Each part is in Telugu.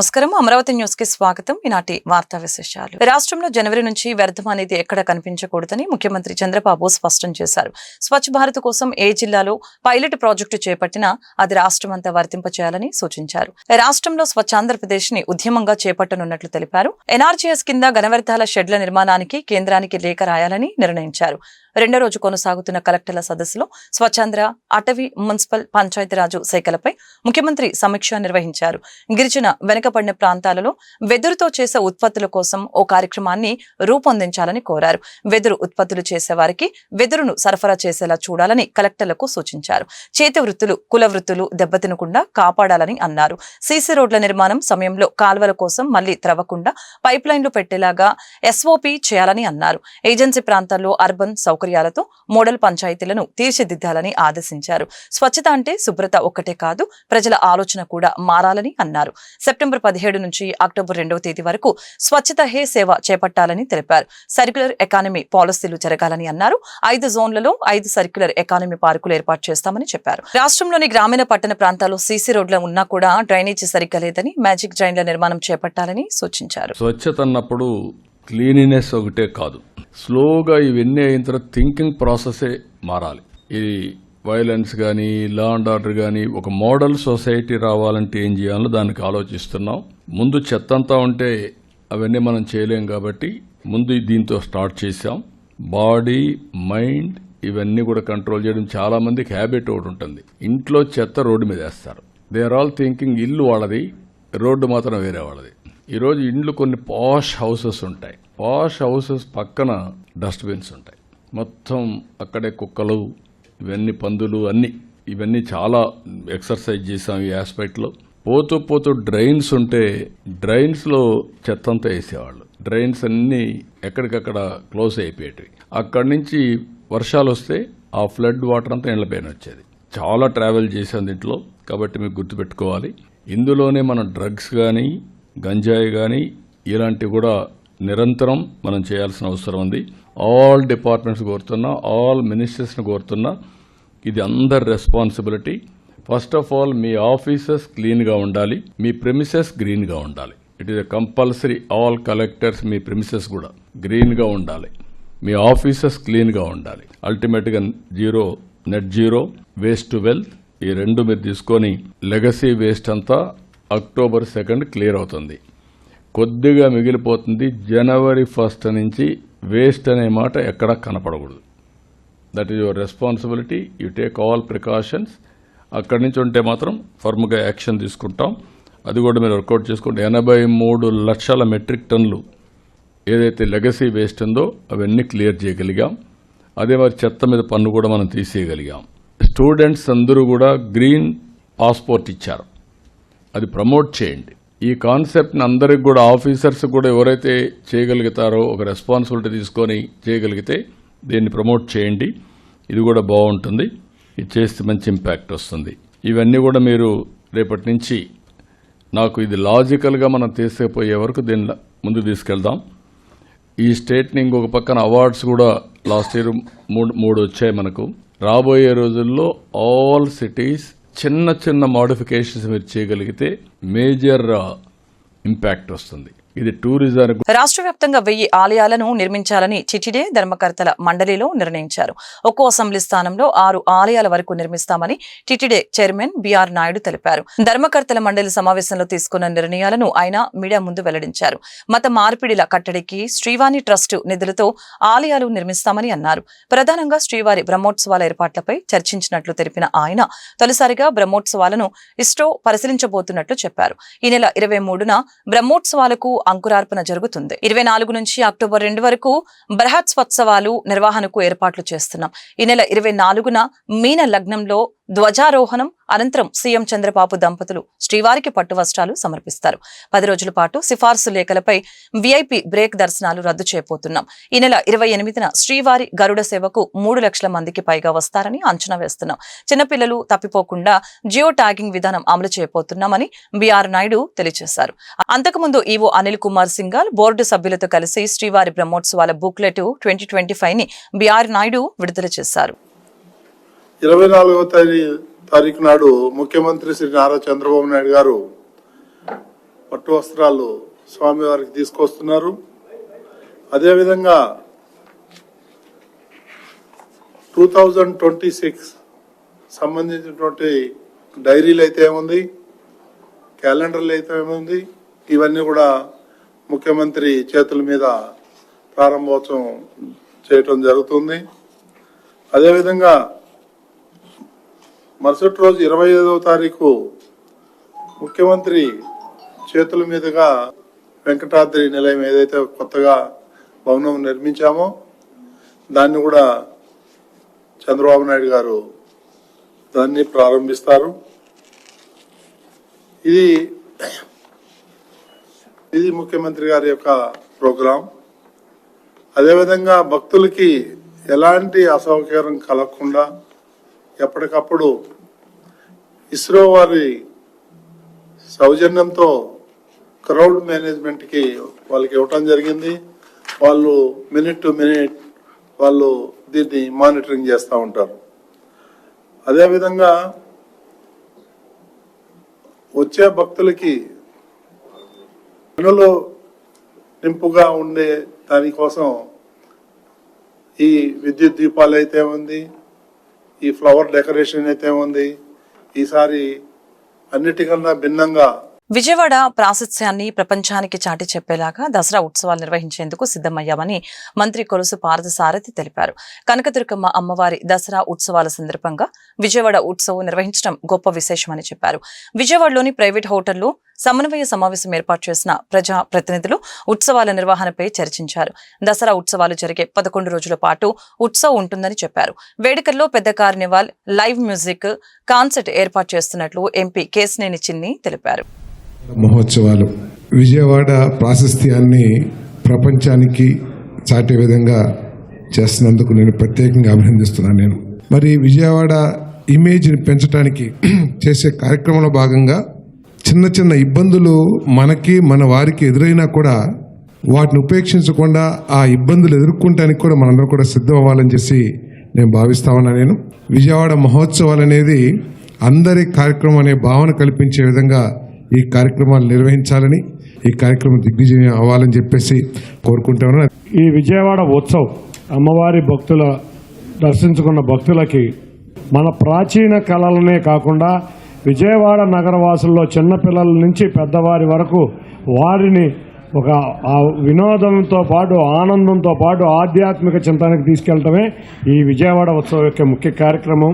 నమస్కారం. అమరావతి న్యూస్ కి స్వాగతం. ఈనాటి వార్తా విశేషాలు. రాష్ట్రంలో జనవరి నుంచి వ్యర్థం అనేది ఎక్కడ కనిపించకూడదని ముఖ్యమంత్రి చంద్రబాబు స్పష్టం చేశారు. స్వచ్ఛ భారత్ కోసం ఏ జిల్లాలో పైలట్ ప్రాజెక్టు చేపట్టినా అది రాష్ట్రమంతా వర్తింపచేయాలని సూచించారు. రాష్ట్రంలో స్వచ్ఛ ఆంధ్రప్రదేశ్ ని ఉద్యమంగా చేపట్టనున్నట్లు తెలిపారు. ఎన్ఆర్జీఎస్ కింద ఘనవ్యర్థాల షెడ్ల నిర్మాణానికి కేంద్రానికి లేఖ రాయాలని నిర్ణయించారు. రెండో రోజు కొనసాగుతున్న కలెక్టర్ల సదస్సులో స్వచ్ఛాంధ్ర, అటవీ, మున్సిపల్, పంచాయతీరాజు శాఖలపై ముఖ్యమంత్రి సమీక్ష నిర్వహించారు. గిరిజన వెనుకబడిన ప్రాంతాలలో వెదురుతో చేసే ఉత్పత్తుల కోసం ఓ కార్యక్రమాన్ని రూపొందించాలని కోరారు. వెదురు ఉత్పత్తులు చేసేవారికి వెదురును సరఫరా చేసేలా చూడాలని కలెక్టర్లకు సూచించారు. చేతి వృత్తులు, కుల వృత్తులు దెబ్బతినకుండా కాపాడాలని అన్నారు. సీసీ రోడ్ల నిర్మాణం సమయంలో కాల్వల కోసం మళ్లీ త్రవ్వకుండా పైప్ లైన్లు పెట్టేలాగా ఎస్ఓపి చేయాలని అన్నారు. ఏజెన్సీ ప్రాంతాల్లో అర్బన్ సౌకర్యాలతో మోడల్ పంచాయతీలను తీర్చిదిద్దాలని ఆదేశించారు. స్వచ్ఛత అంటే శుభ్రత ఒక్కటే కాదు, ప్రజల ఆలోచన కూడా మారాలని అన్నారు. సెప్టెంబర్ 17 నుంచి అక్టోబర్ 2వ తేదీ వరకు స్వచ్ఛత హే సేవ చేపట్టాలని తెలిపారు. సర్క్యులర్ ఎకానమీ పాలసీలు జరగాలని అన్నారు. 5 జోన్లలో 5 సర్క్యులర్ ఎకానమీ పార్కులు ఏర్పాటు చేస్తామని చెప్పారు. రాష్ట్రంలోని గ్రామీణ పట్టణ ప్రాంతాల్లో సీసీ రోడ్లు ఉన్నా కూడా డ్రైనేజీ సరిగ్గా లేదని మ్యాజిక్ డ్రైన్ల నిర్మాణం చేపట్టాలని సూచించారు. స్వచ్ఛత అన్నప్పుడు క్లీనినెస్ ఒకటే కాదు, స్లోగా ఇవన్నీ అయిన తర్వాత థింకింగ్ ప్రాసెసే మారాలి. ఇది వైలెన్స్ కానీ, లా అండ్ ఆర్డర్ కానీ ఒక మోడల్ సొసైటీ రావాలంటే ఏం చేయాలో దానికి ఆలోచిస్తున్నాం. ముందు చెత్త అంతా ఉంటే అవన్నీ మనం చేయలేం కాబట్టి ముందు దీంతో స్టార్ట్ చేశాం. బాడీ, మైండ్ ఇవన్నీ కూడా కంట్రోల్ చేయడం. చాలా మందికి హ్యాబిట్ ఒకటి ఉంటుంది, ఇంట్లో చెత్త రోడ్డు మీద వేస్తారు. దే ఆర్ ఆల్ థింకింగ్ ఇల్లు వాళ్ళది, రోడ్డు మాత్రం వేరే వాళ్ళది. ఈరోజు ఇండ్లు కొన్ని పాష్ హౌసెస్ ఉంటాయి, పాష్ హౌసెస్ పక్కన డస్ట్బిన్స్ ఉంటాయి. మొత్తం అక్కడే కుక్కలు, ఇవన్నీ పందులు, అన్ని ఇవన్నీ చాలా ఎక్సర్సైజ్ చేసాం ఈ ఆస్పెక్ట్లో. పోతూ పోతూ డ్రైన్స్ ఉంటే డ్రైన్స్లో చెత్త అంతా వేసేవాళ్ళు. డ్రైన్స్ అన్నీ ఎక్కడికక్కడ క్లోజ్ అయిపోయేటివి. అక్కడి నుంచి వర్షాలు వస్తే ఆ ఫ్లడ్ వాటర్ అంతా ఇళ్ల పైన వచ్చేది. చాలా ట్రావెల్ చేసాం దీంట్లో, కాబట్టి మీకు గుర్తుపెట్టుకోవాలి. ఇందులోనే మనం డ్రగ్స్ కానీ, గంజాయి కానీ ఇలాంటివి కూడా నిరంతరం మనం చేయాల్సిన అవసరం ఉంది. ఆల్ డిపార్ట్మెంట్స్ కోరుతున్నా, ఆల్ మినిస్టర్స్ని కోరుతున్నా, ఇది అందరి responsibility. First of all me offices క్లీన్గా ఉండాలి, మీ ప్రెమిసెస్ గ్రీన్గా ఉండాలి. It is a compulsory. All collectors me premises కూడా గ్రీన్గా ఉండాలి, మీ ఆఫీసెస్ క్లీన్గా ఉండాలి. అల్టిమేట్గా net zero, waste to wealth, ఈ రెండు మీరు తీసుకొని లెగసీ వేస్ట్ అంతా అక్టోబర్ 2 క్లియర్ అవుతుంది. కొద్దిగా మిగిలిపోతుంది. జనవరి 1 నుంచి వేస్ట్ అనే మాట ఎక్కడా కనపడకూడదు. That is your responsibility. You take all precautions. అక్కడి నుంచి ఉంటే మాత్రం ఫర్మ్గా యాక్షన్ తీసుకుంటాం. అది కూడా మీరు వర్కౌట్ చేసుకుంటే 83 లక్షల మెట్రిక్ టన్నులు ఏదైతే లెగసీ వేస్ట్ ఉందో అవన్నీ క్లియర్ చేయగలిగాం. అదే మరి చెత్త మీద పన్ను కూడా మనం తీసేయగలిగాం. స్టూడెంట్స్ అందరూ కూడా గ్రీన్ పాస్పోర్ట్ ఇచ్చారు, అది ప్రమోట్ చేయండి. ఈ కాన్సెప్ట్ని అందరికి కూడా, ఆఫీసర్స్ కూడా ఎవరైతే చేయగలుగుతారో ఒక రెస్పాన్సిబిలిటీ తీసుకొని చేయగలిగితే దీన్ని ప్రమోట్ చేయండి. ఇది కూడా బాగుంటుంది. ఇది చేస్తే మంచి ఇంపాక్ట్ వస్తుంది. ఇవన్నీ కూడా మీరు రేపటి నుంచి నాకు ఇది లాజికల్గా మనం తీసుకుపోయే వరకు దీన్ని ముందు తీసుకెళ్దాం. ఈ స్టేట్ని ఇంకొక పక్కన అవార్డ్స్ కూడా లాస్ట్ ఇయర్ మూడు వచ్చాయి మనకు. రాబోయే రోజుల్లో ఆల్ సిటీస్ చిన్న చిన్న మోడిఫికేషన్స్ మీరు చేయగలిగితే మేజర్ ఇంపాక్ట్ వస్తుంది. ఇది టూరిజం. రాష్ట్ర వ్యాప్తంగా 1000 ఆలయాలను నిర్మించాలని టిటిడి ధర్మకర్తల మండలిలో నిర్ణయించారు. ఒక్కో అసెంబ్లీ స్థానంలో 6 ఆలయాల వరకు నిర్మిస్తామని టిటిడి చైర్మన్ బిఆర్ నాయుడు తెలిపారు. ధర్మకర్తల మండలి సమావేశంలో తీసుకున్న నిర్ణయాలను ఆయన మీడియా ముందు వెల్లడించారు. మత మార్పిడిల కట్టడికి శ్రీవాణి ట్రస్టు నిధులతో ఆలయాలు నిర్మిస్తామని అన్నారు. ప్రధానంగా శ్రీవారి బ్రహ్మోత్సవాల ఏర్పాట్లపై చర్చించినట్లు తెలిపిన ఆయన తొలిసారిగా బ్రహ్మోత్సవాలను ఇస్రో పరిశీలించబోతున్నట్లు చెప్పారు. ఈ నెల 23న బ్రహ్మోత్సవాలకు అంకురార్పణ జరుగుతుంది. 24 నుంచి అక్టోబర్ 2 వరకు బృహత్సవాలు నిర్వహణకు ఏర్పాట్లు చేస్తున్నాం. ఈ నెల 24న మీన లగ్నంలో ధ్వజారోహణం అనంతరం సీఎం చంద్రబాబు దంపతులు శ్రీవారికి పట్టు వస్త్రాలు సమర్పిస్తారు. 10 రోజుల పాటు సిఫార్సు లేఖలపై విఐపి బ్రేక్ దర్శనాలు రద్దు చేయబోతున్నాం. ఈ నెల 28న శ్రీవారి గరుడ సేవకు 3 లక్షల మందికి పైగా వస్తారని అంచనా వేస్తున్నాం. చిన్నపిల్లలు తప్పిపోకుండా జియో ట్యాగింగ్ విధానం అమలు చేయబోతున్నామని బిఆర్ నాయుడు తెలియజేశారు. అంతకుముందు ఈవో అనిల్ కుమార్ సింఘాల్ బోర్డు సభ్యులతో కలిసి శ్రీవారి బ్రహ్మోత్సవాల బుక్లెట్ 2025 ని బిఆర్ నాయుడు విడుదల చేశారు. 24వ తారీఖు నాడు ముఖ్యమంత్రి శ్రీ నారా చంద్రబాబు నాయుడు గారు పట్టు వస్త్రాలు స్వామివారికి తీసుకొస్తున్నారు. అదేవిధంగా 2026 సంబంధించినటువంటి డైరీలు అయితే ఏముంది, క్యాలెండర్లు అయితే ఏముంది, ఇవన్నీ కూడా ముఖ్యమంత్రి చేతుల మీద ప్రారంభోత్సవం చేయటం జరుగుతుంది. అదేవిధంగా మరుసటి రోజు 25వ తారీఖు ముఖ్యమంత్రి చేతుల మీదుగా వెంకటాద్రి నిలయం ఏదైతే కొత్తగా భవనం నిర్మించామో దాన్ని కూడా చంద్రబాబు నాయుడు గారు దాన్ని ప్రారంభిస్తారు. ఇది ముఖ్యమంత్రి గారి యొక్క ప్రోగ్రాం. అదేవిధంగా భక్తులకి ఎలాంటి అసౌకర్యం కలగకుండా ఎప్పటికప్పుడు ఇస్రో వారి సౌజన్యంతో క్రౌడ్ మేనేజ్మెంట్కి వాళ్ళకి ఇవ్వటం జరిగింది. వాళ్ళు మినిట్ టు మినిట్ వాళ్ళు దీన్ని మానిటరింగ్ చేస్తూ ఉంటారు. అదేవిధంగా వచ్చే భక్తులకి పనులు నింపుగా ఉండే దానికోసం ఈ విద్యుత్ దీపాలు అయితే ఉంది, ఈ ఫ్లవర్ డెకరేషన్ అయితే ఉంది. ఈసారి అన్నిటికన్నా భిన్నంగా విజయవాడ ప్రాశస్త్యాన్ని ప్రపంచానికి చాటి చెప్పేలాగా దసరా ఉత్సవాలు నిర్వహించేందుకు సిద్ధమయ్యామని మంత్రి కొలుసు పార్థసారథి తెలిపారు. కనకదుర్గమ్మ అమ్మవారి దసరా ఉత్సవాల సందర్భంగా విజయవాడ ఉత్సవం నిర్వహించడం గొప్ప విశేషమని చెప్పారు. విజయవాడలోని ప్రైవేట్ హోటల్లో సమన్వయ సమావేశం ఏర్పాటు చేసిన ప్రజా ప్రతినిధులు ఉత్సవాల నిర్వహణపై చర్చించారు. దసరా ఉత్సవాలు జరిగే 11 రోజుల పాటు ఉత్సవం ఉంటుందని చెప్పారు. వేడుకల్లో పెద్ద కార్నివాల్, లైవ్ మ్యూజిక్, కాన్సర్ట్ ఏర్పాటు చేస్తున్నట్లు ఎంపీ కేశినేని చిన్ని తెలిపారు. మహోత్సవాలు విజయవాడ ప్రాశస్త్యాన్ని ప్రపంచానికి చాటే విధంగా చేస్తున్నందుకు నేను ప్రత్యేకంగా అభినందిస్తున్నాను. మరి విజయవాడ ఇమేజ్ని పెంచడానికి చేసే కార్యక్రమంలో భాగంగా చిన్న చిన్న ఇబ్బందులు మనకి మన వారికి ఎదురైనా కూడా వాటిని ఉపేక్షించకుండా ఆ ఇబ్బందులు ఎదుర్కొంటానికి కూడా మనందరూ కూడా సిద్ధం అవ్వాలని చేసి నేను భావిస్తా ఉన్నా. విజయవాడ మహోత్సవాలు అనేది అందరి కార్యక్రమం అనే భావన కల్పించే విధంగా ఈ కార్యక్రమాలు నిర్వహించాలని, ఈ కార్యక్రమం దిగ్విజయం అవ్వాలని చెప్పేసి కోరుకుంటాను. ఈ విజయవాడ ఉత్సవం అమ్మవారి భక్తుల దర్శించుకున్న భక్తులకి మన ప్రాచీన కళలనే కాకుండా విజయవాడ నగరవాసుల్లో చిన్నపిల్లల నుంచి పెద్దవారి వరకు వారిని ఒక వినోదంతో పాటు ఆనందంతో పాటు ఆధ్యాత్మిక చింతనకు తీసుకెళ్లటమే ఈ విజయవాడ ఉత్సవం యొక్క ముఖ్య కార్యక్రమం.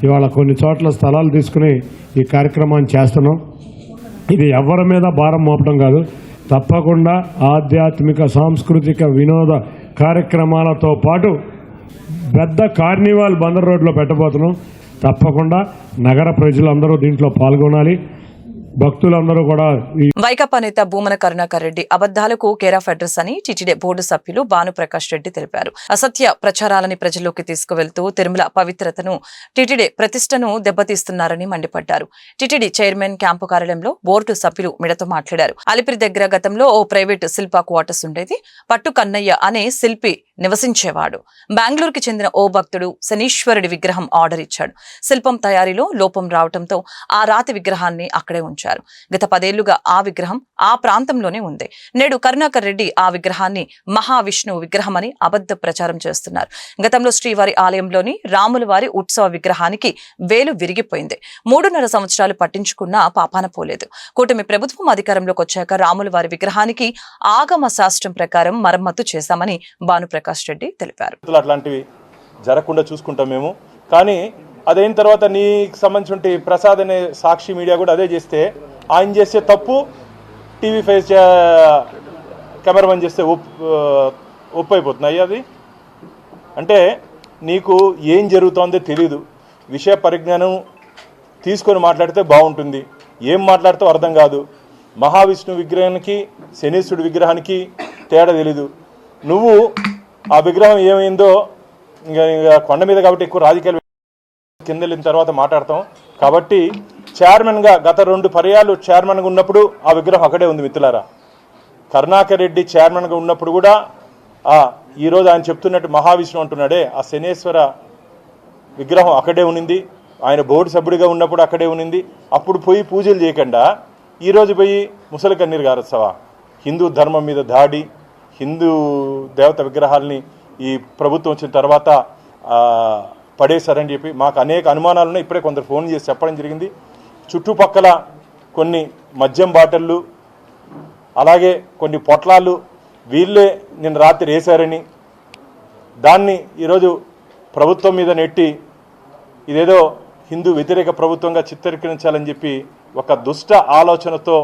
ఇవాళ కొన్ని చోట్ల స్థలాలు తీసుకుని ఈ కార్యక్రమాన్ని చేస్తున్నాం. ఇది ఎవరి మీద భారం మోపడం కాదు, తప్పకుండా ఆధ్యాత్మిక సాంస్కృతిక వినోద కార్యక్రమాలతో పాటు పెద్ద కార్నివాల్ బందర్ రోడ్లో పెట్టబోతున్నాం. తప్పకుండా నగర ప్రజలందరూ దీంట్లో పాల్గొనాలి. భక్తులందరూ కూడా వైకాపా నేత భూమన కరుణాకర్ రెడ్డి అబద్దాలకు కేర్ ఆఫ్ అడ్రస్ అని టీటీడీ బోర్డు సభ్యులు భానుప్రకాష్ రెడ్డి తెలిపారు. అసత్య ప్రచారాలని ప్రజల్లోకి తీసుకువెళ్తూ తిరుమల పవిత్రతను, టీటీడీ ప్రతిష్టను దెబ్బతీస్తున్నారని మండిపడ్డారు. టీటీడీ చైర్మన్ క్యాంపు కార్యాలయంలో బోర్డు సభ్యులు మిడతో మాట్లాడారు. అలిపిరి దగ్గర గతంలో ఓ ప్రైవేట్ శిల్ప క్వార్టర్స్ ఉండేది. పట్టు కన్నయ్య అనే శిల్పి నివసించేవాడు. బెంగళూరుకి చెందిన ఓ భక్తుడు శనీశ్వరుడి విగ్రహం ఆర్డర్ ఇచ్చాడు. శిల్పం తయారీలో లోపం రావడంతో ఆ రాతి విగ్రహాన్ని అక్కడే ఉంచారు. గత 10 ఏళ్లుగా ఆ విగ్రహం ఆ ప్రాంతంలోనే ఉంది. నేడు కరుణాకర్ రెడ్డి ఆ విగ్రహాన్ని మహావిష్ణువు విగ్రహం అని అబద్ధ ప్రచారం చేస్తున్నారు. గతంలో శ్రీవారి ఆలయంలోని రాముల వారి ఉత్సవ విగ్రహానికి వేలు విరిగిపోయింది. 3.5 సంవత్సరాలు పట్టించుకున్నా పాపాన పోలేదు. కూటమి ప్రభుత్వం అధికారంలోకి వచ్చాక రాముల వారి విగ్రహానికి ఆగమ శాస్త్రం ప్రకారం మరమ్మతు చేశామని భానుప్రకాష్ రెడ్డి తెలిపారు. అట్లాంటివి జరగకుండా చూసుకుంటాం మేము. కానీ అదైన తర్వాత నీకు సంబంధించిన ప్రసాద్ అనే సాక్షి మీడియా కూడా అదే చేస్తే ఆయన చేసే తప్పు TV5 కెమెరామెన్ చేస్తే ఒప్పు అయిపోతున్నాయి. అది అంటే నీకు ఏం జరుగుతుందో తెలీదు. విషయ పరిజ్ఞానం తీసుకొని మాట్లాడితే బాగుంటుంది. ఏం మాట్లాడితే అర్థం కాదు. మహావిష్ణు విగ్రహానికి శనీశ్వరుడి విగ్రహానికి తేడా తెలీదు. నువ్వు ఆ విగ్రహం ఏమైందో ఇంకా కొండ మీద కాబట్టి ఎక్కువ రాజకీయాలు కింద వెళ్ళిన తర్వాత మాట్లాడతాం. కాబట్టి చైర్మన్గా గత 2 పర్యాలు చైర్మన్గా ఉన్నప్పుడు ఆ విగ్రహం అక్కడే ఉంది. మిత్రులారా, కరుణాకర్ రెడ్డి చైర్మన్గా ఉన్నప్పుడు కూడా ఈరోజు ఆయన చెప్తున్నట్టు మహావిష్ణు అంటున్నాడే ఆ శనేశ్వర విగ్రహం అక్కడే ఉన్నింది. ఆయన బోర్డు సభ్యుడిగా ఉన్నప్పుడు అక్కడే ఉన్నింది. అప్పుడు పోయి పూజలు చేయకుండా ఈరోజు పోయి ముసలి కన్నీరు గారొస్తావా? హిందూ ధర్మం మీద దాడి, హిందూ దేవత విగ్రహాలని ఈ ప్రభుత్వం వచ్చిన తర్వాత పడేశారని చెప్పి మాకు అనేక అనుమానాలు ఉన్నాయి. ఇప్పుడే కొందరు ఫోన్ చేసి చెప్పడం జరిగింది. చుట్టుపక్కల కొన్ని మద్యం బాటిళ్ళు, అలాగే కొన్ని పొట్లాలు వీళ్ళే నిన్న రాత్రి వేశారని, దాన్ని ఈరోజు ప్రభుత్వం మీద నెట్టి ఇదేదో హిందూ వ్యతిరేక ప్రభుత్వంగా చిత్రీకరించాలని చెప్పి ఒక దుష్ట ఆలోచనతో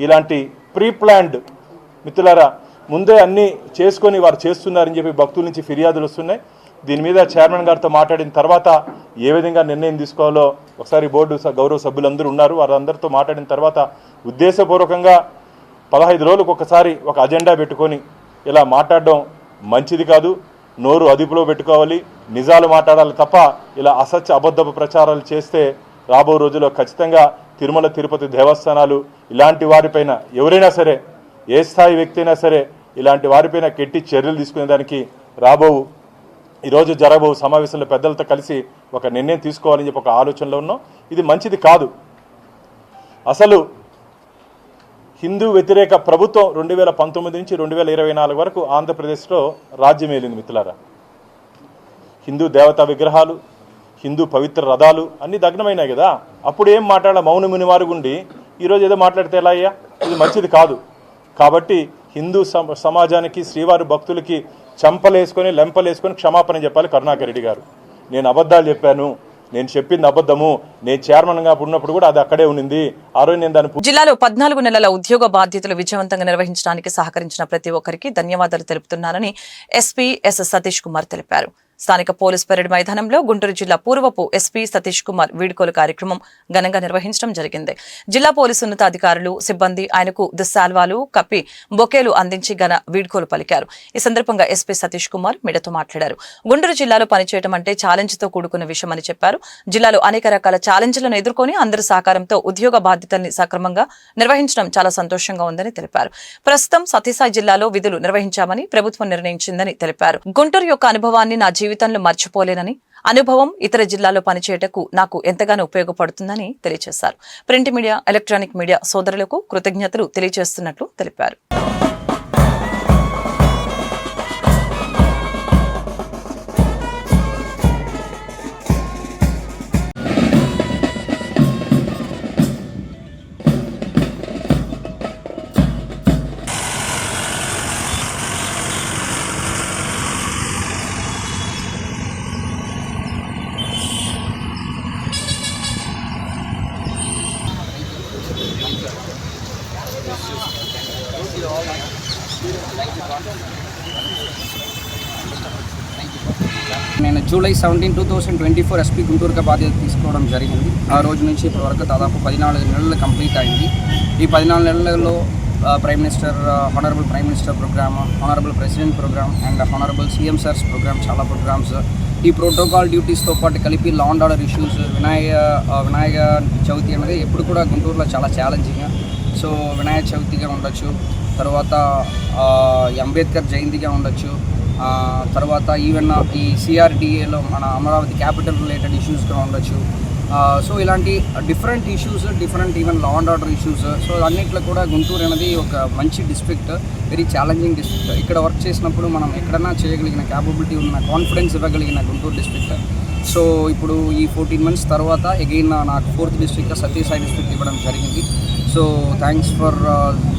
ఇలాంటి ప్రీప్లాన్డ్, మిత్రులారా, ముందే అన్నీ చేసుకొని వారు చేస్తున్నారని చెప్పి భక్తుల నుంచి ఫిర్యాదులు వస్తున్నాయి. దీని మీద చైర్మన్ గారితో మాట్లాడిన తర్వాత ఏ విధంగా నిర్ణయం తీసుకోవాలో ఒకసారి బోర్డు గౌరవ సభ్యులందరూ ఉన్నారు, వారందరితో మాట్లాడిన తర్వాత ఉద్దేశపూర్వకంగా 15 రోజులకు ఒకసారి ఒక అజెండా పెట్టుకొని ఇలా మాట్లాడడం మంచిది కాదు. నోరు అదుపులో పెట్టుకోవాలి, నిజాలు మాట్లాడాలి తప్ప ఇలా అసత్య అబద్ధపు ప్రచారాలు చేస్తే రాబో రోజుల్లో ఖచ్చితంగా తిరుమల తిరుపతి దేవస్థానాలు ఇలాంటి వారిపైన ఎవరైనా సరే, ఏ స్థాయి వ్యక్తి అయినా సరే ఇలాంటి వారిపైన గట్టి చర్యలు తీసుకునేదానికి ఈరోజు జరగబో సమావేశంలో పెద్దలతో కలిసి ఒక నిర్ణయం తీసుకోవాలని చెప్పి ఒక ఆలోచనలో ఉన్నాం. ఇది మంచిది కాదు. అసలు హిందూ వ్యతిరేక ప్రభుత్వం 2019 నుంచి 2024 వరకు ఆంధ్రప్రదేశ్లో రాజ్యం ఏలింది మిత్రులారా. హిందూ దేవతా విగ్రహాలు, హిందూ పవిత్ర రథాలు అన్నీ దగ్నమైనాయి కదా. అప్పుడు ఏం మాట్లాడాల? మౌన మునివారుగుండి ఈరోజు ఏదో మాట్లాడితే ఎలా అయ్యా? ఇది మంచిది కాదు. కాబట్టి హిందూ సమాజానికి, శ్రీవారి భక్తులకి చంపలేసుకొని లెంపలేసుకొని క్షమాపణ చెప్పాలి కరుణాకర్ రెడ్డి గారు. నేను అబద్ధాలు చెప్పాను, నేను చెప్పింది అబద్ధము, నేను చైర్మన్గా ఉన్నప్పుడు కూడా అది అక్కడే ఉన్నింది. ఆ రోజు నేను దాన్ని జిల్లాలో 14 నెలల ఉద్యోగ బాధ్యతలు విజయవంతంగా నిర్వహించడానికి సహకరించిన ప్రతి ఒక్కరికి ధన్యవాదాలు తెలుపుతున్నానని ఎస్పీ ఎస్ సతీష్ కుమార్ తెలిపారు. స్థానిక పోలీస్ పెరేడ్ మైదానంలో గుంటూరు జిల్లా పూర్వపు ఎస్పీ సతీష్ కుమార్ వీడ్కోలు కార్యక్రమం ఘనంగా నిర్వహించడం జరిగింది. జిల్లా పోలీసు ఉన్నతాధికారులు, సిబ్బంది ఆయనకు దుశాల్వాలు కప్పి బొకేలు అందించి ఘన వీడ్కోలు పలికారు. ఈ సందర్భంగా ఎస్పీ సతీష్ కుమార్ మీడియాతో మాట్లాడారు. గుంటూరు జిల్లాలో పనిచేయడం అంటే ఛాలెంజ్తో కూడుకున్న విషయమని చెప్పారు. జిల్లాలో అనేక రకాల ఛాలెంజ్లను ఎదుర్కొని అందరి సహకారంతో ఉద్యోగ బాధ్యతల్ని సక్రమంగా నిర్వహించడం చాలా సంతోషంగా ఉందని తెలిపారు. ప్రస్తుతం సత్యసాయి జిల్లాలో విధులు నిర్వహించామని ప్రభుత్వం నిర్ణయించిందని తెలిపారు. గుంటూరు యొక్క అనుభవాన్ని నా జీవితంలో మర్చిపోలేనని, అనుభవం ఇతర జిల్లాలో పనిచేయటకు నాకు ఎంతగానో ఉపయోగపడుతుందని తెలియజేశారు. ప్రింట్ మీడియా, ఎలక్ట్రానిక్ మీడియా సోదరులకు కృతజ్ఞతలు తెలియజేస్తున్నట్లు తెలిపారు. నేను జూలై 17, 2024 ఎస్పీ గుంటూరుగా బాధ్యత తీసుకోవడం జరిగింది. ఆ రోజు నుంచి ఇప్పటి వరకు దాదాపు 14 నెలలు కంప్లీట్ అయింది. ఈ 14 నెలలలో prime minister, honourable prime minister programme, honourable president programme and honourable CM sirs programme, చాలా ప్రోగ్రామ్స్, ఈ ప్రోటోకాల్ డ్యూటీస్తో పాటు కలిపి law and order issues, Vinayaka Chavithi అనేది ఎప్పుడు కూడా గుంటూరులో చాలా ఛాలెంజింగ్. సో వినాయక చవితిగా ఉండొచ్చు, తర్వాత అంబేద్కర్ జయంతిగా ఉండొచ్చు, తర్వాత ఈవెన్ ఈ సిఆర్డిఏలో మన అమరావతి క్యాపిటల్ రిలేటెడ్ ఇష్యూస్గా ఉండొచ్చు. సో ఇలాంటి different issues, different even law and order issues. So అన్నింటిలో కూడా గుంటూరు అనేది ఒక మంచి డిస్ట్రిక్ట్, వెరీ ఛాలెంజింగ్ డిస్ట్రిక్ట్. ఇక్కడ వర్క్ చేసినప్పుడు మనం ఎక్కడన్నా చేయగలిగిన క్యాపబిలిటీ ఉన్న, కాన్ఫిడెన్స్ ఇవ్వగలిగిన గుంటూరు డిస్ట్రిక్ట్. సో ఇప్పుడు ఈ 14 months తర్వాత అగైన్ నాకు 4th డిస్ట్రిక్ట్ సత్యసాయి డిస్ట్రిక్ట్ ఇవ్వడం జరిగింది. So thanks for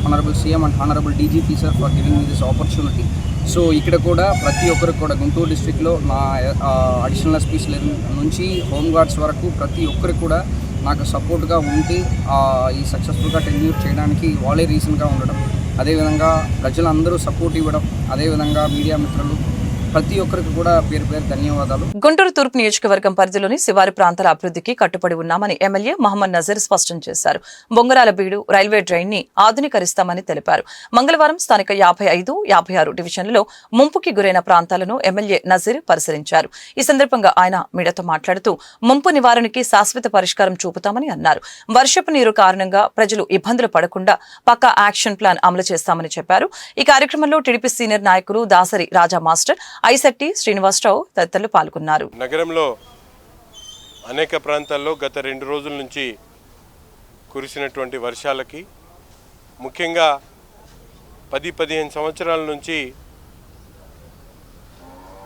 honourable CM and honourable DGP sir for giving me this opportunity. So ఇక్కడ కూడా ప్రతి ఒక్కరికి కూడా గుంటూరు డిస్ట్రిక్ట్లో నా అడిషనల్ ఎస్పీస్ నుంచి హోమ్ గార్డ్స్ వరకు ప్రతి ఒక్కరికి కూడా నాకు సపోర్ట్గా ఉండి ఈ సక్సెస్ఫుల్గా టెన్యూర్ చేయడానికి వాళ్ళే రీజన్గా ఉండడం, అదేవిధంగా ప్రజలందరూ సపోర్ట్ ఇవ్వడం, అదేవిధంగా మీడియా మిత్రులు ప్రతి ఒక్కరికి కూడా పేరు పేరు ధన్యవాదాలు. గుంటూరు తూర్పు నియోజకవర్గం పరిధిలోని శివారు ప్రాంతాల అభివృద్ధికి కట్టుబడి ఉన్నామని ఎమ్మెల్యే మహమ్మద్ నజీర్ స్పష్టం చేశారు. బొంగరాల బీడు రైల్వే డ్రైన్ ని ఆధునీకరిస్తామని తెలిపారు. మంగళవారం స్థానిక 55, 56 డివిజన్లలో ముంపుకి గురైన ప్రాంతాలను ఎమ్మెల్యే నజీర్ పరిశీలించారు. ఈ సందర్భంగా ఆయన మీడియాతో మాట్లాడుతూ ముంపు నివారణకి శాశ్వత పరిష్కారం చూపుతామని అన్నారు. వర్షపు నీరు కారణంగా ప్రజలు ఇబ్బందులు పడకుండా పక్కా యాక్షన్ ప్లాన్ అమలు చేస్తామని చెప్పారు. ఈ కార్యక్రమంలో టీడీపీ సీనియర్ నాయకులు దాసరి రాజా మాస్టర్, ఐశెట్టి శ్రీనివాసరావు తదితరులు పాల్గొన్నారు. నగరంలో అనేక ప్రాంతాల్లో గత 2 రోజుల నుంచి కురిసినటువంటి వర్షాలకి, ముఖ్యంగా 10-15 సంవత్సరాల నుంచి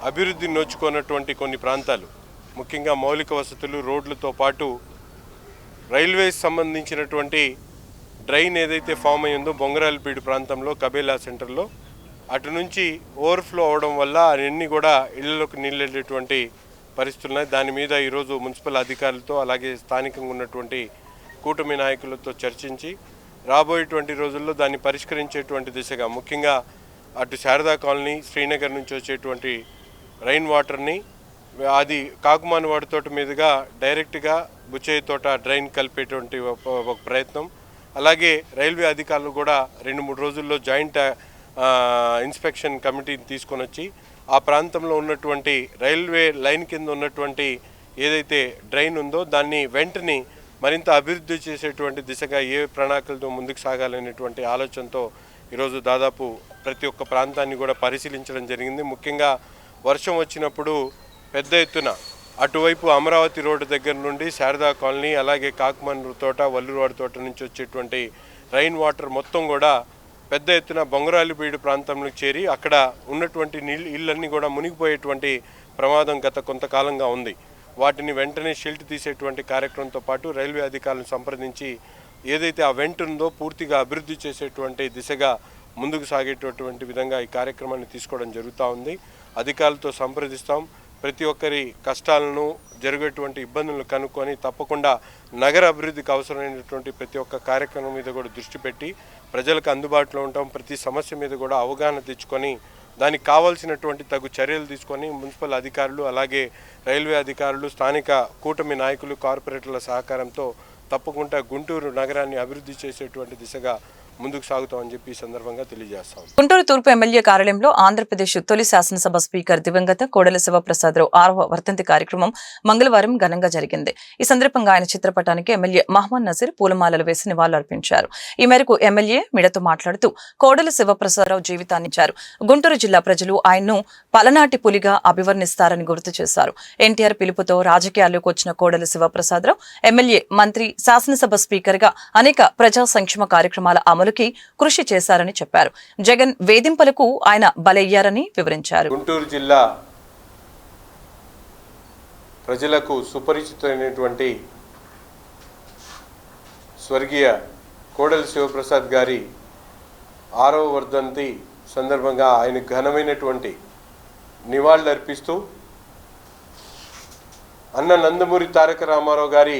అభివృద్ధి నోచుకున్నటువంటి కొన్ని ప్రాంతాలు, ముఖ్యంగా మౌలిక వసతులు, రోడ్లతో పాటు రైల్వేస్ సంబంధించినటువంటి డ్రైన్ ఏదైతే ఫామ్ అయ్యిందో బొంగరాలపీడు ప్రాంతంలో కబేలా సెంటర్లో, అటు నుంచి ఓవర్ఫ్లో అవడం వల్ల అవన్నీ కూడా ఇళ్లలోకి నీళ్ళు వెళ్ళేటువంటి పరిస్థితులు ఉన్నాయి. దాని మీద ఈరోజు మున్సిపల్ అధికారులతో అలాగే స్థానికంగా ఉన్నటువంటి కూటమి నాయకులతో చర్చించి రాబోయేటువంటి రోజుల్లో దాన్ని పరిష్కరించేటువంటి దిశగా, ముఖ్యంగా అటు శారదా కాలనీ, శ్రీనగర్ నుంచి వచ్చేటువంటి రైన్ వాటర్ని అది కాకుమాన్ వాడితోట మీదుగా డైరెక్ట్గా బుచ్చయ్య తోట డ్రైన్ కలిపేటువంటి ఒక ప్రయత్నం. అలాగే రైల్వే అధికారులు కూడా 2-3 రోజుల్లో జాయింట్ ఇన్స్పెక్షన్ కమిటీని తీసుకొని వచ్చి ఆ ప్రాంతంలో ఉన్నటువంటి రైల్వే లైన్ కింద ఉన్నటువంటి ఏదైతే డ్రైన్ ఉందో దాన్ని వెంటనే మరింత అభివృద్ధి చేసేటువంటి దిశగా ఏ ప్రణాళికలతో ముందుకు సాగాలనేటువంటి ఆలోచనతో ఈరోజు దాదాపు ప్రతి ఒక్క ప్రాంతాన్ని కూడా పరిశీలించడం జరిగింది. ముఖ్యంగా వర్షం వచ్చినప్పుడు పెద్ద ఎత్తున అటువైపు అమరావతి రోడ్డు దగ్గర నుండి శారదా కాలనీ, అలాగే కాకుమాన్ తోట, వల్లువాడి తోట నుంచి వచ్చేటువంటి రైన్ వాటర్ మొత్తం కూడా పెద్ద ఎత్తున బొంగరాలపీడు ప్రాంతంలోకి చేరి అక్కడ ఉన్నటువంటి ఇళ్ళన్నీ కూడా మునిగిపోయేటువంటి ప్రమాదం గత కొంతకాలంగా ఉంది. వాటిని వెంటనే షిల్ట్ తీసేటువంటి కార్యక్రమంతో పాటు రైల్వే అధికారులను సంప్రదించి ఏదైతే ఆ వెంట ఉందో పూర్తిగా అభివృద్ధి చేసేటువంటి దిశగా ముందుకు సాగేటటువంటి విధంగా ఈ కార్యక్రమాన్ని తీసుకోవడం జరుగుతూ ఉంది. అధికారులతో సంప్రదిస్తాం. ప్రతి ఒక్కరి కష్టాలను, జరిగేటువంటి ఇబ్బందులను కనుక్కొని తప్పకుండా నగర అభివృద్ధికి అవసరమైనటువంటి ప్రతి ఒక్క కార్యక్రమం మీద కూడా దృష్టి పెట్టి ప్రజలకు అందుబాటులో ఉంటాం. ప్రతి సమస్య మీద కూడా అవగాహన తెచ్చుకొని దానికి కావాల్సినటువంటి తగు చర్యలు తీసుకొని మున్సిపల్ అధికారులు, అలాగే రైల్వే అధికారులు, స్థానిక కూటమి నాయకులు, కార్పొరేటర్ల సహకారంతో తప్పకుండా గుంటూరు నగరాన్ని అభివృద్ధి చేసేటువంటి దిశగా ముందుకు సాగుతామని చెప్పి ఈ సందర్భంగా తెలియజేస్తాం. గుంటూరు తూర్పు ఎమ్మెల్యే కార్యాలయంలో ఆంధ్రప్రదేశ్ తొలి శాసనసభ స్పీకర్ దివంగత కోడెల శివప్రసాదరావు 6వ వర్ధంతి కార్యక్రమం మంగళవారం ఘనంగా జరిగింది. ఈ సందర్భంగా ఆయన చిత్రపటానికి ఎమ్మెల్యే మహమ్మద్ నజీర్ పూలమాలలు వేసి నివాళులర్పించారు. ఈ మేరకు ఎమ్మెల్యే మీడియాతో మాట్లాడుతూ కోడెల శివప్రసాదరావు జీవితాన్ని ఇచ్చారు. గుంటూరు జిల్లా ప్రజలు ఆయన్ను పలనాటి పులిగా అభివర్ణిస్తారని గుర్తు చేశారు. ఎన్టీఆర్ పిలుపుతో రాజకీయాల్లోకి వచ్చిన కోడెల శివప్రసాదరావు ఎమ్మెల్యే, మంత్రి, శాసనసభ స్పీకర్ గా అనేక ప్రజా సంక్షేమ కార్యక్రమాల అమలుకి కృషి చేశారని చెప్పారు. జగన్ వేధింపులకు ఆయన బలయ్యారని వివరించారు. గుంటూరు జిల్లా ప్రజలకు సుపరిచితమైనటువంటి స్వర్గీయ కోడెల శివప్రసాద్ గారి 6వ వర్ధంతి సందర్భంగా ఆయన ఘనమైనటువంటి నివాళులర్పిస్తూ అన్న నందమూరి తారక రామారావు గారి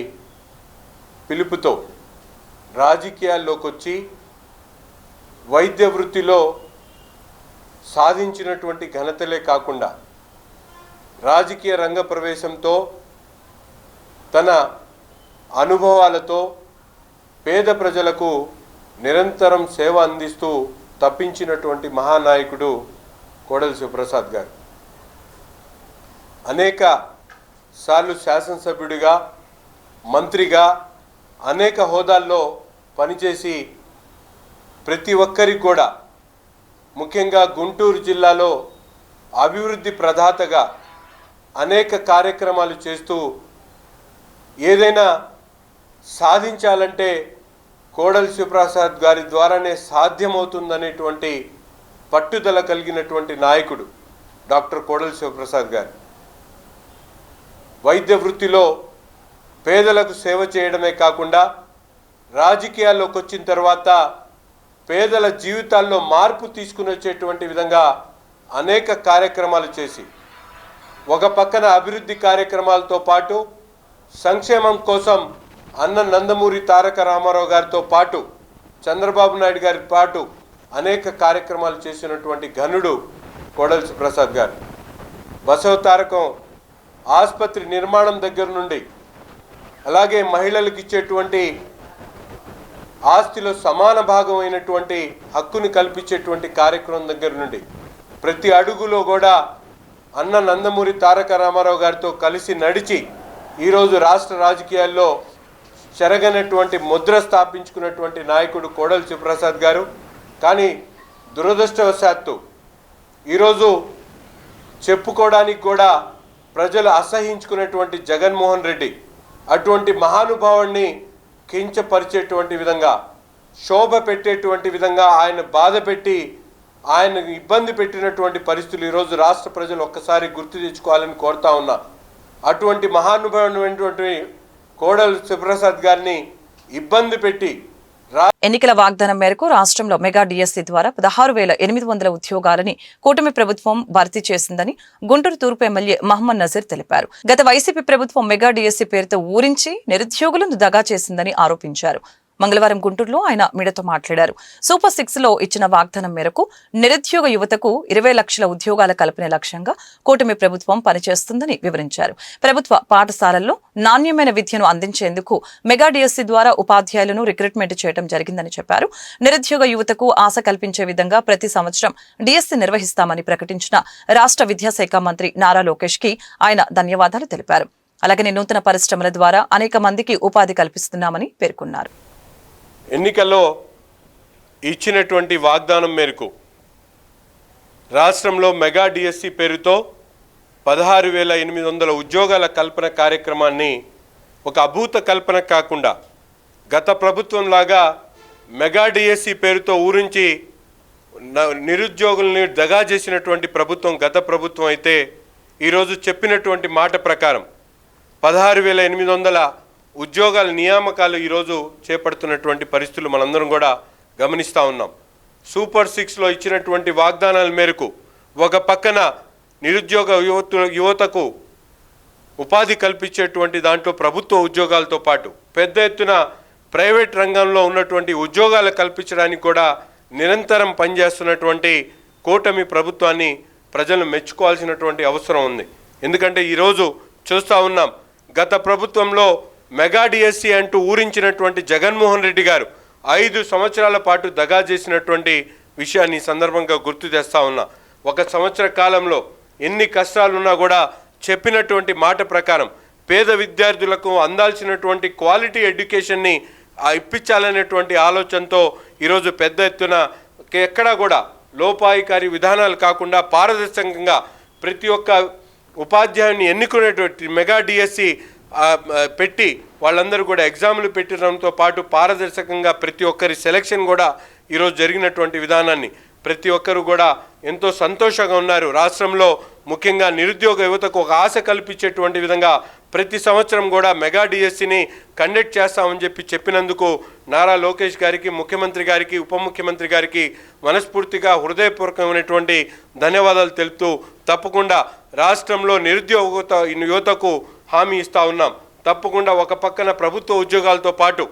పిలుపుతో రాజకీయాల్లోకి వచ్చి వైద్య వృత్తిలో సాధించినటువంటి ఘనతలే కాకుండా రాజకీయ రంగ ప్రవేశంతో తన అనుభవాలతో పేద ప్రజలకు నిరంతరం సేవ అందిస్తూ తప్పించినటువంటి మహానాయకుడు కోడెల శివప్రసాద్ గారు. అనేక సార్లు శాసనసభ్యుడిగా, మంత్రిగా అనేక హోదాల్లో పనిచేసి ప్రతి ఒక్కరికి కూడా, ముఖ్యంగా గుంటూరు జిల్లాలో అభివృద్ధి ప్రదాతగా అనేక కార్యక్రమాలు చేస్తూ ఏదైనా సాధించాలంటే కోడెల శివప్రసాద్ గారి ద్వారానే సాధ్యమవుతుందనేటువంటి పట్టుదల కలిగినటువంటి నాయకుడు డాక్టర్ కోడెల శివప్రసాద్ గారు. వైద్య వృత్తిలో పేదలకు సేవ చేయడమే కాకుండా రాజకీయాల్లోకి వచ్చిన తర్వాత పేదల జీవితాల్లో మార్పు తీసుకుని వచ్చేటువంటి విధంగా అనేక కార్యక్రమాలు చేసి ఒక పక్కన అభివృద్ధి కార్యక్రమాలతో పాటు సంక్షేమం కోసం అన్న నందమూరి తారక రామారావు గారితో పాటు చంద్రబాబు నాయుడు గారి పాటు అనేక కార్యక్రమాలు చేసినటువంటి ఘనుడు కోడెల శివప్రసాద్ గారు. బసవ తారకం ఆసుపత్రి నిర్మాణం దగ్గర నుండి, అలాగే మహిళలకు ఇచ్చేటువంటి ఆస్తిలో సమాన భాగం అయినటువంటి హక్కుని కల్పించేటువంటి కార్యక్రమం దగ్గర నుండి ప్రతి అడుగులో కూడా అన్న నందమూరి తారక రామారావు గారితో కలిసి నడిచి ఈరోజు రాష్ట్ర రాజకీయాల్లో చెరగనటువంటి ముద్ర స్థాపించుకున్నటువంటి నాయకుడు కోడెల శివప్రసాద్ గారు. కానీ దురదృష్టవశాత్తు ఈరోజు చెప్పుకోవడానికి కూడా ప్రజలు అసహించుకున్నటువంటి జగన్మోహన్ రెడ్డి అటువంటి మహానుభావుడిని కించపరిచేటువంటి విధంగా, శోభ పెట్టేటువంటి విధంగా ఆయన బాధ పెట్టి ఆయన ఇబ్బంది పెట్టినటువంటి పరిస్థితులు ఈరోజు రాష్ట్ర ప్రజలు ఒక్కసారి గుర్తు తెచ్చుకోవాలని కోరుతా ఉన్నా. అటువంటి మహానుభావుడైనటువంటి కోడెల శివప్రసాద్ గారిని ఇబ్బంది పెట్టి ఎన్నికల వాగ్దానం మేరకు రాష్ట్రంలో మెగా డిఎస్సీ ద్వారా 16,800 ఉద్యోగాలని కూటమి ప్రభుత్వం భర్తీ చేసిందని గుంటూరు తూర్పు ఎమ్మెల్యే మహమ్మద్ నజీర్ తెలిపారు. గత వైసీపీ ప్రభుత్వం మెగా డిఎస్సీ పేరుతో ఊరించి నిరుద్యోగులను దగా చేసిందని ఆరోపించారు. మంగళవారం గుంటూరులో ఆయన మీడియాతో మాట్లాడారు. సూపర్ 6 లో ఇచ్చిన వాగ్దానం మేరకు నిరుద్యోగ యువతకు 20 లక్షల ఉద్యోగాల కల్పనే లక్ష్యంగా కూటమి ప్రభుత్వం పనిచేస్తుందని వివరించారు. ప్రభుత్వ పాఠశాలల్లో నాణ్యమైన విద్యను అందించేందుకు మెగా డిఎస్సీ ద్వారా ఉపాధ్యాయులను రిక్రూట్మెంట్ చేయడం జరిగిందని చెప్పారు. నిరుద్యోగ యువతకు ఆశ కల్పించే విధంగా ప్రతి సంవత్సరం డిఎస్సీ నిర్వహిస్తామని ప్రకటించిన రాష్ట్ర విద్యాశాఖ మంత్రి నారా లోకేష్ కి ఆయన ధన్యవాదాలు తెలిపారు. అలాగే నూతన పరిశ్రమల ద్వారా అనేక మందికి ఉపాధి కల్పిస్తున్నామని పేర్కొన్నారు. ఎన్నికల్లో ఇచ్చినటువంటి వాగ్దానం మేరకు రాష్ట్రంలో మెగా డిఎస్సీ పేరుతో 16,800 ఉద్యోగాల కల్పన కార్యక్రమాన్ని ఒక అభూత కల్పన కాకుండా గత ప్రభుత్వంలాగా మెగా డిఎస్సీ పేరుతో ఊరించి నిరుద్యోగుల్ని దగా చేసినటువంటి ప్రభుత్వం గత ప్రభుత్వం అయితే, ఈరోజు చెప్పినటువంటి మాట ప్రకారం 16,800 ఉద్యోగాల నియామకాలు ఈరోజు చేపడుతున్నటువంటి పరిస్థితులు మనందరం కూడా గమనిస్తూ ఉన్నాం. సూపర్ 6లో ఇచ్చినటువంటి వాగ్దానాల మేరకు ఒక పక్కన నిరుద్యోగ యువతకు ఉపాధి కల్పించేటువంటి దాంట్లో ప్రభుత్వ ఉద్యోగాలతో పాటు పెద్ద ఎత్తున ప్రైవేట్ రంగంలో ఉన్నటువంటి ఉద్యోగాలు కల్పించడానికి కూడా నిరంతరం పనిచేస్తున్నటువంటి కూటమి ప్రభుత్వాన్ని ప్రజలు మెచ్చుకోవాల్సినటువంటి అవసరం ఉంది. ఎందుకంటే ఈరోజు చూస్తూ ఉన్నాం, గత ప్రభుత్వంలో మెగా డిఎస్సీ అంటూ ఊరించినటువంటి జగన్మోహన్ రెడ్డి గారు 5 సంవత్సరాల పాటు దగా చేసినటువంటి విషయాన్ని సందర్భంగా గుర్తు చేస్తూ ఉన్నా. 1 సంవత్సర కాలంలో ఎన్ని కష్టాలున్నా కూడా చెప్పినటువంటి మాట ప్రకారం పేద విద్యార్థులకు అందాల్సినటువంటి క్వాలిటీ ఎడ్యుకేషన్ని ఇప్పించాలనేటువంటి ఆలోచనతో ఈరోజు పెద్ద ఎత్తున ఎక్కడా కూడా లోపాయికారి విధానాలు కాకుండా పారదర్శకంగా ప్రతి ఒక్క ఉపాధ్యాయుని ఎన్నుకునేటువంటి మెగా డిఎస్సీ పెట్టి వాళ్ళందరూ కూడా ఎగ్జామ్లు పెట్టడంతో పాటు పారదర్శకంగా ప్రతి ఒక్కరి సెలక్షన్ కూడా ఈరోజు జరిగినటువంటి విధానాన్ని ప్రతి ఒక్కరు కూడా ఎంతో సంతోషంగా ఉన్నారు. రాష్ట్రంలో ముఖ్యంగా నిరుద్యోగ యువతకు ఒక ఆశ కల్పించేటువంటి విధంగా ప్రతి సంవత్సరం కూడా మెగా డిఎస్సీని కండక్ట్ చేస్తామని చెప్పినందుకు నారా లోకేష్ గారికి, ముఖ్యమంత్రి గారికి, ఉప ముఖ్యమంత్రి గారికి మనస్ఫూర్తిగా హృదయపూర్వకమైనటువంటి ధన్యవాదాలు తెలుపుతూ తప్పకుండా రాష్ట్రంలో నిరుద్యోగ యువతకు హామీ ఇస్తూ ఉన్నాం. తప్పకుండా ఒక పక్కన ప్రభుత్వ ఉద్యోగాలతో పాటు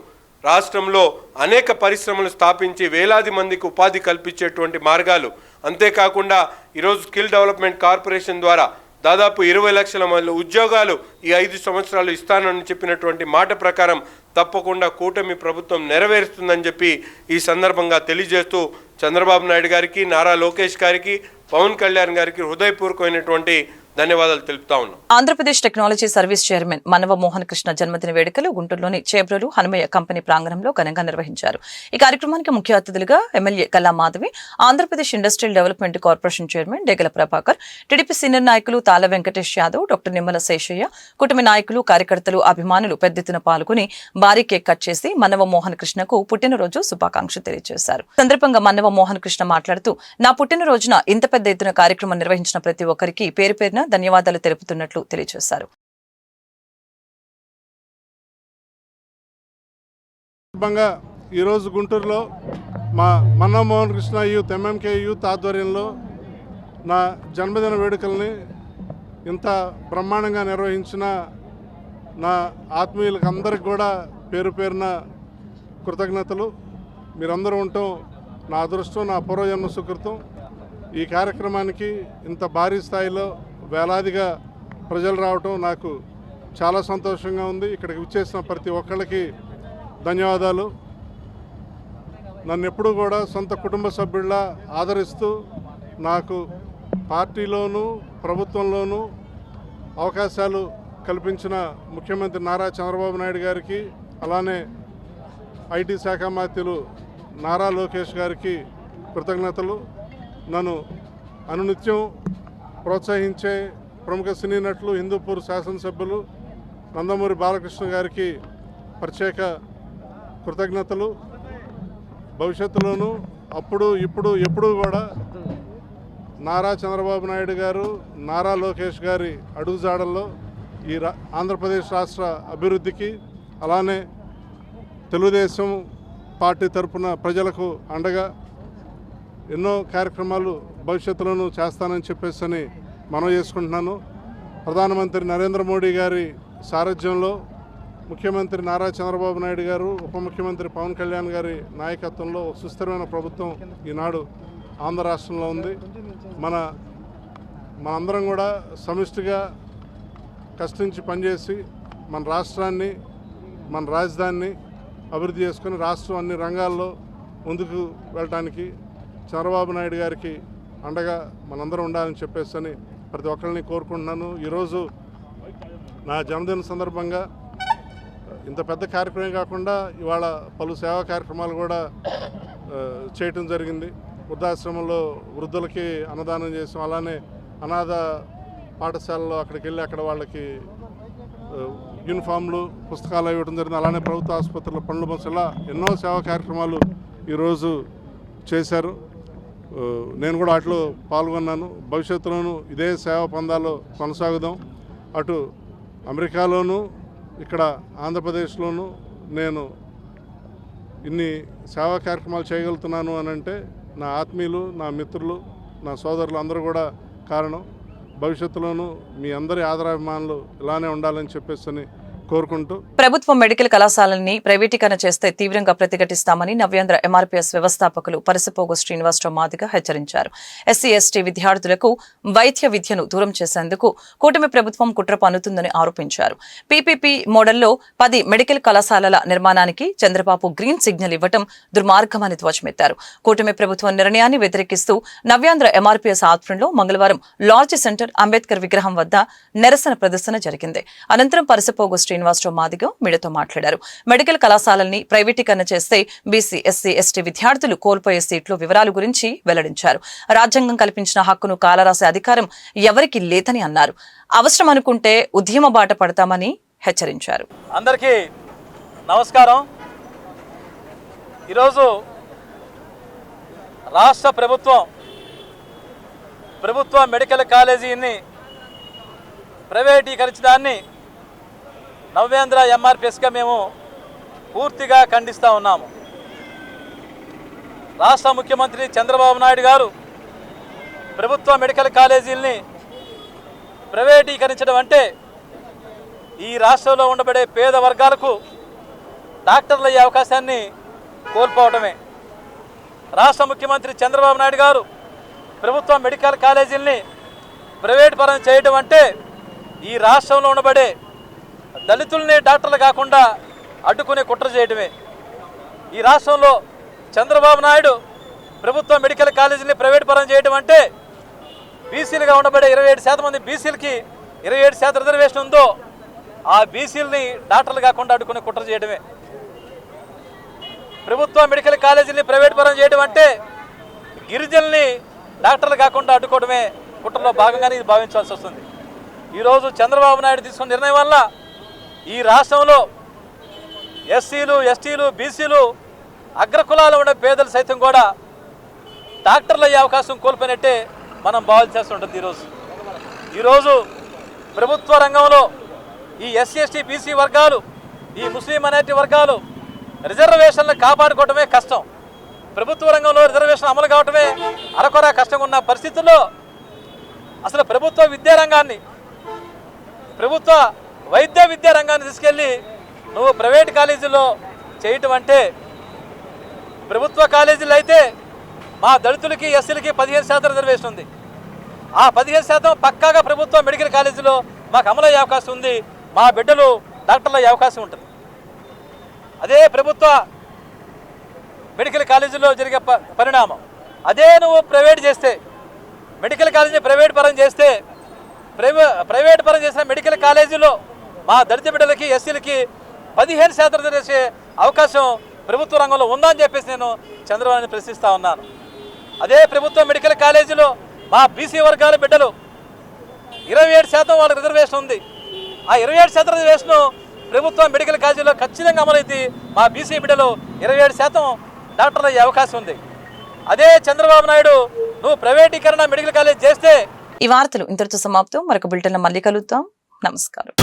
రాష్ట్రంలో అనేక పరిశ్రమలు స్థాపించి వేలాది మందికి ఉపాధి కల్పించేటువంటి మార్గాలు, అంతేకాకుండా ఈరోజు స్కిల్ డెవలప్మెంట్ కార్పొరేషన్ ద్వారా దాదాపు 20 లక్షల మంది ఉద్యోగాలు ఈ 5 సంవత్సరాలు ఇస్తానని చెప్పినటువంటి మాట ప్రకారం తప్పకుండా కూటమి ప్రభుత్వం నెరవేరుస్తుందని చెప్పి ఈ సందర్భంగా తెలియజేస్తూ చంద్రబాబు నాయుడు గారికి, నారా లోకేష్ గారికి, పవన్ కళ్యాణ్ గారికి హృదయపూర్వకమైనటువంటి ధన్యవాదాలు తెలుపుతా ఉన్నాం. Andhra Pradesh technology service chairman మనవ Mohan Krishna జన్మదిన వేడుకలు గుంటూరులోని చేబ్రోలు హనుమయ్య కంపెనీ ప్రాంగణంలో ఘనంగా నిర్వహించారు. ఈ కార్యక్రమానికి ముఖ్య అతిథులుగా ఎమ్మెల్యే కల్లా Madhavi, Andhra Pradesh industrial development corporation chairman డేగల ప్రభాకర్, టీడీపీ సీనియర్ నాయకులు తాళ్ల వెంకటేష్ యాదవ్, డాక్టర్ నిమ్మల శేషయ్య, కుటుంబ నాయకులు, కార్యకర్తలు, అభిమానులు పెద్ద ఎత్తున పాల్గొని భారీ కేక్ కట్ చేసి మనవ మోహన్ కృష్ణకు పుట్టినరోజు శుభాకాంక్షలు తెలియజేశారు. సందర్భంగా మనవ మోహన్ కృష్ణ మాట్లాడుతూ, నా పుట్టినరోజున ఇంత పెద్ద ఎత్తున కార్యక్రమం నిర్వహించిన ప్రతి ఒక్కరికి పేరు పేరున ధన్యవాదాలు తెలుపుతున్నట్లు తెలియజేశారు. ఈరోజు గుంటూరులో మా Manava Mohan Krishna youth MMK youth ఆధ్వర్యంలో నా జన్మదిన వేడుకల్ని ఇంత బ్రహ్మాండంగా నిర్వహించిన నా ఆత్మీయులకు అందరికి కూడా పేరు పేరున కృతజ్ఞతలు. మీరందరూ ఉండటం నా అదృష్టం, నా పూర్వజన్మ సుకృతం. ఈ కార్యక్రమానికి ఇంత భారీ స్థాయిలో వేలాదిగా ప్రజలు రావటం నాకు చాలా సంతోషంగా ఉంది. ఇక్కడికి విచ్చేసిన ప్రతి ఒక్కళ్ళకి ధన్యవాదాలు. నన్ను ఎప్పుడూ కూడా సొంత కుటుంబ సభ్యుల్లా ఆదరిస్తూ నాకు పార్టీలోనూ ప్రభుత్వంలోనూ అవకాశాలు కల్పించిన ముఖ్యమంత్రి నారా చంద్రబాబు నాయుడు గారికి, అలానే ఐటీ శాఖ మంత్రులు నారా లోకేష్ గారికి కృతజ్ఞతలు. నన్ను అనునిత్యం ప్రోత్సహించే ప్రముఖ సినీ నటులు, హిందూపూర్ శాసనసభ్యులు నందమూరి బాలకృష్ణ గారికి ప్రత్యేక కృతజ్ఞతలు. భవిష్యత్తులోనూ అప్పుడు ఇప్పుడు ఎప్పుడు కూడా నారా చంద్రబాబు నాయుడు గారు, నారా లోకేష్ గారి అడుగుజాడల్లో ఈ ఆంధ్రప్రదేశ్ రాష్ట్ర అభివృద్ధికి, అలానే తెలుగుదేశం పార్టీ తరఫున ప్రజలకు అండగా ఎన్నో కార్యక్రమాలు భవిష్యత్తులోనూ చేస్తానని చెప్పేసి మనం చేసుకుంటున్నాను. ప్రధానమంత్రి నరేంద్ర మోడీ గారి సారథ్యంలో ముఖ్యమంత్రి నారా చంద్రబాబు నాయుడు గారు, ఉప ముఖ్యమంత్రి పవన్ కళ్యాణ్ గారి నాయకత్వంలో సుస్థిరమైన ప్రభుత్వం ఈనాడు ఆంధ్ర రాష్ట్రంలో ఉంది. మనందరం కూడా సమిష్టిగా కష్టించి పనిచేసి మన రాష్ట్రాన్ని, మన రాజధానిని అభివృద్ధి చేసుకుని రాష్ట్రం అన్ని రంగాల్లో ముందుకు వెళ్ళడానికి చంద్రబాబు నాయుడు గారికి అండగా మనందరం ఉండాలని చెప్పేసి ప్రతి ఒక్కరిని కోరుకుంటున్నాను. ఈరోజు నా జన్మదిన సందర్భంగా ఇంత పెద్ద కార్యక్రమం కాకుండా ఇవాళ పలు సేవా కార్యక్రమాలు కూడా చేయటం జరిగింది. వృద్ధాశ్రమంలో వృద్ధులకి అన్నదానం చేసాం. అలానే అనాథ పాఠశాలలో అక్కడికి వెళ్ళి అక్కడ వాళ్ళకి యూనిఫామ్లు, పుస్తకాలు ఇవ్వడం జరిగింది. అలానే ప్రభుత్వ ఆసుపత్రుల పనులు ఇలా ఎన్నో సేవా కార్యక్రమాలు ఈరోజు చేశారు. నేను కూడా వాటిలో పాల్గొన్నాను. భవిష్యత్తులోనూ ఇదే సేవా పందాల్లో కొనసాగుదాం. అటు అమెరికాలోనూ ఇక్కడ ఆంధ్రప్రదేశ్లోనూ నేను ఇన్ని సేవా కార్యక్రమాలు చేయగలుగుతున్నాను అని అంటే నా ఆత్మీయులు, నా మిత్రులు, నా సోదరులు అందరూ కూడా కారణం. భవిష్యత్తులోనూ మీ అందరి ఆదరాభిమానులు ఇలానే ఉండాలని చెప్పేసి కోరుకుంటూ, ప్రభుత్వం మెడికల్ కళాశాలల్ని ప్రైవేటీకరణ చేస్తే తీవ్రంగా ప్రతిఘటిస్తామని నవ్యాంధ్ర ఎంఆర్పీఎస్ వ్యవస్థాపకులు పరసపోగు శ్రీనివాసరావు మాదిగ హెచ్చరించారు. ఎస్సీ ఎస్టీ విద్యార్థులకు వైద్య విద్యను దూరం చేసేందుకు కూటమి ప్రభుత్వం కుట్ర పన్నుతుందని ఆరోపించారు. పీపీపీ మోడల్లో 10 మెడికల్ కళాశాలల నిర్మాణానికి చంద్రబాబు గ్రీన్ సిగ్నల్ ఇవ్వడం దుర్మార్గమని ధ్వజమెత్తారు. కూటమి ప్రభుత్వం నిర్ణయాన్ని వ్యతిరేకిస్తూ నవ్యాంధ్ర ఎంఆర్పీఎస్ ఆధ్వర్యంలో మంగళవారం లార్జ్ సెంటర్ అంబేద్కర్ విగ్రహం వద్ద నిరసన ప్రదర్శన జరిగింది. అనంతరం పరసపోగు శ్రీనివాసరావు మాదిగ మీడియాతో మాట్లాడారు. మెడికల్ కళాశాలల్ని ప్రైవేటీకరణ చేస్తే బీసీ, ఎస్సీ, ఎస్టీ విద్యార్థులు కోల్పోయే సీట్ల వివరాల గురించి వెల్లడించారు. రాజ్యాంగం కల్పించిన హక్కును కాలరాసే అధికారం ఎవరికి లేదని అన్నారు. అవసరం అనుకుంటే ఉద్యమ బాట పడతామని హెచ్చరించారు. అందరికీ నమస్కారం. ఈరోజు రాష్ట్ర ప్రభుత్వ మెడికల్ కాలేజీని ప్రైవేటీకరించడాన్ని నవ్యాంధ్ర ఎంఆర్పీఎస్గా మేము పూర్తిగా ఖండిస్తూ ఉన్నాము. రాష్ట్ర ముఖ్యమంత్రి చంద్రబాబు నాయుడు గారు ప్రభుత్వ మెడికల్ కాలేజీల్ని ప్రైవేటీకరించడం అంటే ఈ రాష్ట్రంలో ఉండబడే పేద వర్గాలకు డాక్టర్లు అయ్యే అవకాశాన్ని కోల్పోవడమే. రాష్ట్ర ముఖ్యమంత్రి చంద్రబాబు నాయుడు గారు ప్రభుత్వ మెడికల్ కాలేజీల్ని ప్రైవేట్ పరం చేయడం అంటే ఈ రాష్ట్రంలో ఉండబడే దళితుల్ని డాక్టర్లు కాకుండా అడ్డుకునే కుట్ర చేయడమే. ఈ రాష్ట్రంలో చంద్రబాబు నాయుడు ప్రభుత్వ మెడికల్ కాలేజీని ప్రైవేట్ పరం చేయడం అంటే బీసీలుగా ఉండబడే 27% మంది బీసీలకి 27% రిజర్వేషన్ ఉందో ఆ బీసీలని డాక్టర్లు కాకుండా అడ్డుకునే కుట్ర చేయడమే. ప్రభుత్వ మెడికల్ కాలేజీని ప్రైవేట్ పరం చేయడం అంటే గిరిజనుల్ని డాక్టర్లు కాకుండా అడ్డుకోవడమే కుట్రలో భాగంగానే ఇది భావించాల్సి వస్తుంది. ఈరోజు చంద్రబాబు నాయుడు తీసుకున్న నిర్ణయం వల్ల ఈ రాష్ట్రంలో ఎస్సీలు, ఎస్టీలు, బీసీలు, అగ్రకులాలు ఉండే పేదలు సైతం కూడా డాక్టర్లు అయ్యే అవకాశం కోల్పోయినట్టే మనం భావించాల్సి ఉంటుంది. ఈరోజు ప్రభుత్వ రంగంలో ఈ ఎస్సీ, ఎస్టీ, బీసీ వర్గాలు, ఈ ముస్లిం మైనారిటీ వర్గాలు రిజర్వేషన్లు కాపాడుకోవడమే కష్టం. ప్రభుత్వ రంగంలో రిజర్వేషన్ అమలు కావటమే అరకొర కష్టంగా ఉన్న పరిస్థితుల్లో అసలు ప్రభుత్వ విద్యారంగాన్ని, ప్రభుత్వ వైద్య విద్యా రంగాన్ని తీసుకెళ్ళి నువ్వు ప్రైవేట్ కాలేజీలో చేయటం అంటే, ప్రభుత్వ కాలేజీలు అయితే మా దళితులకి, ఎస్సీలకి 15% రిజర్వేషన్ ఉంది. ఆ 15% పక్కాగా ప్రభుత్వ మెడికల్ కాలేజీలో మాకు అమలు అయ్యే అవకాశం ఉంది. మా బిడ్డలు డాక్టర్లు అయ్యే అవకాశం ఉంటుంది. అదే ప్రభుత్వ మెడికల్ కాలేజీలో జరిగే పరిణామం. అదే నువ్వు ప్రైవేట్ చేస్తే, మెడికల్ కాలేజీని ప్రైవేట్ పరం చేస్తే, ప్రైవేట్ పరం చేసిన మెడికల్ కాలేజీలో మా దళిత బిడ్డలకి, ఎస్సీలకి 15% చేసే అవకాశం ప్రభుత్వ రంగంలో ఉందని చెప్పేసి నేను చంద్రబాబుని ప్రశ్నిస్తూ ఉన్నాను. అదే ప్రభుత్వ మెడికల్ కాలేజీలో మా బీసీ వర్గాల బిడ్డలు 27% వాళ్ళకి రిజర్వేషన్ ఉంది. ఆ 27% రిజర్వేషను ప్రభుత్వ మెడికల్ కాలేజీలో ఖచ్చితంగా అమలైతే మా బీసీ బిడ్డలు 27% డాక్టర్లు అయ్యే అవకాశం ఉంది. అదే చంద్రబాబు నాయుడు నువ్వు ప్రైవేటీకరణ మెడికల్ కాలేజ్ చేస్తే. ఈ వార్తలు ఇంతటితో సమాప్తం. మరొక బులెటిన్లో మళ్ళీ కలుద్దాం. నమస్కారం.